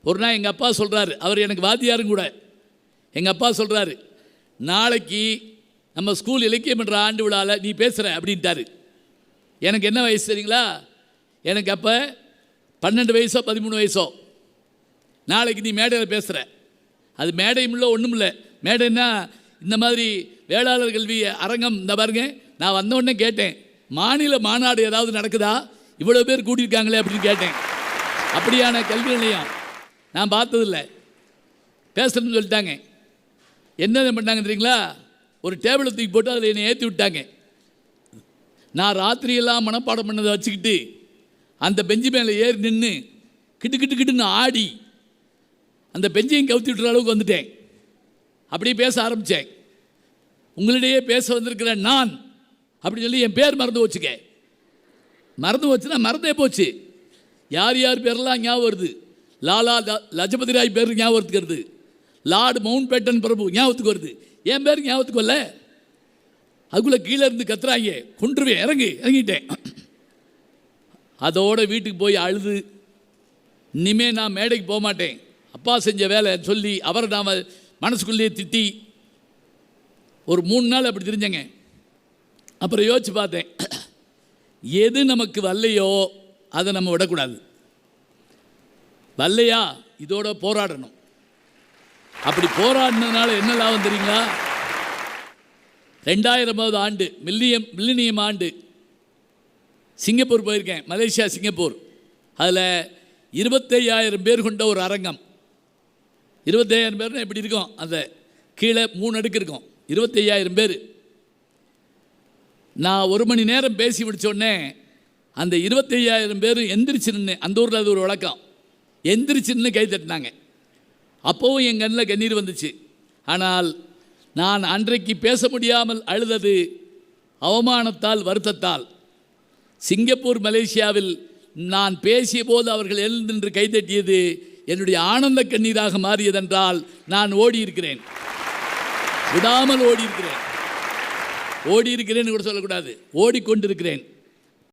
ஒரு நாள் எங்கள் அப்பா சொல்கிறாரு, அவர் எனக்கு வாத்தியாரும் கூட. எங்கள் அப்பா சொல்கிறாரு, நாளைக்கு நம்ம ஸ்கூல் இலக்கியம் என்ற ஆண்டு விழாவில் நீ பேசுகிற அப்படின்ட்டாரு. எனக்கு என்ன வயசு தெரியுங்களா? எனக்கு அப்போ 12 வயசோ 13 வயசோ. நாளைக்கு நீ மேடையில் பேசுகிற. அது மேடையும் இல்லை ஒன்றும் இல்லை. மேடைன்னா இந்த மாதிரி வேளாளர் கல்வி அரங்கம். இந்த பாருங்க, நான் வந்தோடனே கேட்டேன், மாநில மாநாடு ஏதாவது நடக்குதா, இவ்வளோ பேர் கூட்டியிருக்காங்களே அப்படின்னு கேட்டேன். அப்படியான கல்வி நிலையம் நான் பார்த்ததில்லை. பேசுகிறேன்னு சொல்லிட்டாங்க. என்ன பண்ணாங்க தெரியுங்களா? ஒரு டேபிளை தூக்கி போட்டு அதில் என்னை ஏற்றி விட்டாங்க. நான் ராத்திரியெல்லாம் மனப்பாடம் பண்ணதை வச்சுக்கிட்டு அந்த பெஞ்சு மேலே ஏறி நின்று கிட்டுன்னு ஆடி அந்த பெஞ்சையும் கவுத்தி விட்டுற அளவுக்கு வந்துட்டேன். அப்படியே பேச ஆரம்பித்தேன். உங்களிடையே பேச வந்திருக்கிறேன் நான் அப்படின்னு சொல்லி என் பேர் மறந்து வச்சுக்க. மறந்து வச்சுன்னா மறந்தே போச்சு. யார் யார் பேரெல்லாம் ஞாபகம் வருது. லாலா லஜபதி ராய் பேர் ஞாபகம் வருது. லார்டு மவுண்ட் பேட்டன் பிரபு ஞாபகத்துக்கு வருது. என் பேர் ஞாபகத்துக்கு வரல. அதுக்குள்ளே கீழே இருந்து கத்துறாங்க, கொன்றுவேன், இறங்கிட்டேன். அதோட வீட்டுக்கு போய் அழுது, இனிமேல் நான் மேடைக்கு போக மாட்டேன், அப்பா செஞ்ச வேலை சொல்லி அவரை நாம் மனசுக்குள்ளேயே திட்டி ஒரு 3 நாள் அப்படி தெரிஞ்சங்க. அப்புறம் யோசிச்சு பார்த்தேன், எது நமக்கு வரலையோ அதை நம்ம விடக்கூடாது. வரலையா இதோட போராடணும். அப்படி போராடினதுனால என்ன லாபம் தெரியுங்களா? 2000வது ஆண்டு மில்லினியம் ஆண்டு சிங்கப்பூர் போயிருக்கேன். Malaysia Singapore. அதில் 25,000 பேர் கொண்ட ஒரு அரங்கம். 25,000 பேர்னா எப்படி இருக்கும்? அந்த கீழே 3 அடுக்கு இருக்கும். 25,000 பேர். நான் 1 மணி நேரம் பேசி முடித்தோடனே அந்த 25,000 பேர் எந்திரிச்சு நின்று, அந்த ஊரில் அது ஒரு வழக்கம், எந்திரிச்சு நின்று கை தட்டினாங்க. அப்போவும் என் கண்ணில் கண்ணீர் வந்துச்சு. ஆனால் நான் அன்றைக்கு பேச முடியாமல் அழுதது அவமானத்தால், வருத்தத்தால். சிங்கப்பூர் மலேசியாவில் நான் பேசிய போது அவர்கள் எழுந்து கைதட்டியது என்னுடைய ஆனந்த கண்ணீராக மாறியதென்றால் நான் ஓடியிருக்கிறேன், விடாமல் ஓடியிருக்கிறேன் கூட சொல்லக்கூடாது, ஓடிக்கொண்டிருக்கிறேன்.